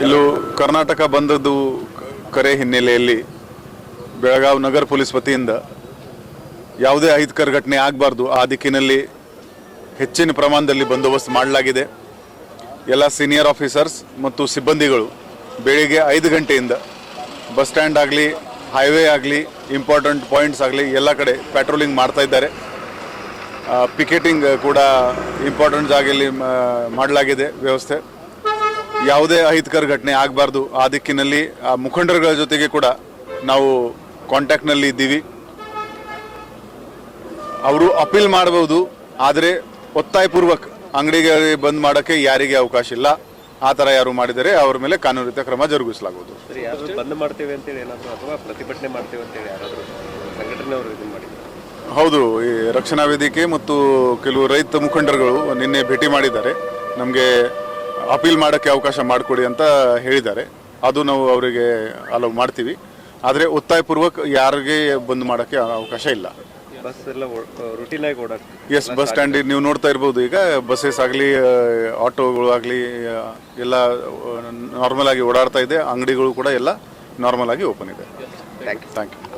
ಇಲ್ಲೂ ಕರ್ನಾಟಕ ಬಂದದ್ದು ಕರೆ ಹಿನ್ನೆಲೆಯಲ್ಲಿ ಬೆಳಗಾವಿ ನಗರ ಪೊಲೀಸ್ ವತಿಯಿಂದ ಯಾವುದೇ ಅಹಿತಕರ ಘಟನೆ ಆಗಬಾರ್ದು ಆ ದಿಕ್ಕಿನಲ್ಲಿ ಹೆಚ್ಚಿನ ಪ್ರಮಾಣದಲ್ಲಿ ಬಂದೋಬಸ್ತ್ ಮಾಡಲಾಗಿದೆ. ಎಲ್ಲ ಸೀನಿಯರ್ ಆಫೀಸರ್ಸ್ ಮತ್ತು ಸಿಬ್ಬಂದಿಗಳು ಬೆಳಿಗ್ಗೆ 5 ಗಂಟೆಯಿಂದ ಬಸ್ ಸ್ಟ್ಯಾಂಡ್ ಆಗಲಿ, ಹೈವೇ ಆಗಲಿ, ಇಂಪಾರ್ಟೆಂಟ್ ಪಾಯಿಂಟ್ಸ್ ಆಗಲಿ ಎಲ್ಲ ಕಡೆ ಪ್ಯಾಟ್ರೋಲಿಂಗ್ ಮಾಡ್ತಾ ಇದ್ದಾರೆ. ಪಿಕೆಟಿಂಗ್ ಕೂಡ ಇಂಪಾರ್ಟೆಂಟ್ ಜಾಗದಲ್ಲಿ ಮಾಡಲಾಗಿದೆ ವ್ಯವಸ್ಥೆ. ಯಾವುದೇ ಅಹಿತಕರ ಘಟನೆ ಆಗಬಾರ್ದು ಆ ದಿಕ್ಕಿನಲ್ಲಿ ಆ ಮುಖಂಡರುಗಳ ಜೊತೆಗೆ ಕೂಡ ನಾವು ಕಾಂಟ್ಯಾಕ್ಟ್ನಲ್ಲಿ ಇದ್ದೀವಿ. ಅವರು ಅಪೀಲ್ ಮಾಡಬಹುದು, ಆದರೆ ಒತ್ತಾಯಪೂರ್ವಕ ಅಂಗಡಿಗೆ ಬಂದ್ ಮಾಡೋಕ್ಕೆ ಯಾರಿಗೆ ಅವಕಾಶ ಇಲ್ಲ. ಆ ಥರ ಯಾರು ಮಾಡಿದರೆ ಅವರ ಮೇಲೆ ಕಾನೂನಿತ ಕ್ರಮ ಜರುಗಿಸಲಾಗುವುದು. ಬಂದ್ ಮಾಡ್ತೇವೆ ಅಂತೇಳಿ ಏನಾದರೂ ಅಥವಾ ಪ್ರತಿಭಟನೆ ಮಾಡ್ತೇವೆ ಅಂತೇಳಿ ಯಾರಾದರೂ ಸಂಘಟನೆಯವರು ಇದು ಮಾಡಿ? ಹೌದು, ಈ ರಕ್ಷಣಾ ವೇದಿಕೆ ಮತ್ತು ಕೆಲವು ರೈತ ಮುಖಂಡರುಗಳು ನಿನ್ನೆ ಭೇಟಿ ಮಾಡಿದ್ದಾರೆ. ನಮಗೆ ಅಪೀಲ್ ಮಾಡೋಕ್ಕೆ ಅವಕಾಶ ಮಾಡಿಕೊಡಿ ಅಂತ ಹೇಳಿದ್ದಾರೆ. ಅದು ನಾವು ಅವರಿಗೆ ಅಲೋ ಮಾಡ್ತೀವಿ, ಆದರೆ ಒತ್ತಾಯಪೂರ್ವಕ ಯಾರಿಗೆ ಬಂದ್ ಮಾಡೋಕ್ಕೆ ಅವಕಾಶ ಇಲ್ಲ. ಬಸ್ ಎಲ್ಲ ರೂಟೀನ್ ಆಗಿ ಓಡಾಡ್ತೀವಿ. ಎಸ್, ಬಸ್ ಸ್ಟ್ಯಾಂಡ್ ನೀವು ನೋಡ್ತಾ ಇರ್ಬೋದು. ಈಗ ಬಸ್ಸಸ್ ಆಗಲಿ, ಆಟೋಗಳು ಆಗಲಿ ಎಲ್ಲ ನಾರ್ಮಲ್ ಆಗಿ ಓಡಾಡ್ತಾ ಇದೆ. ಅಂಗಡಿಗಳು ಕೂಡ ಎಲ್ಲ ನಾರ್ಮಲ್ ಆಗಿ ಓಪನ್ ಇದೆ. Thank you.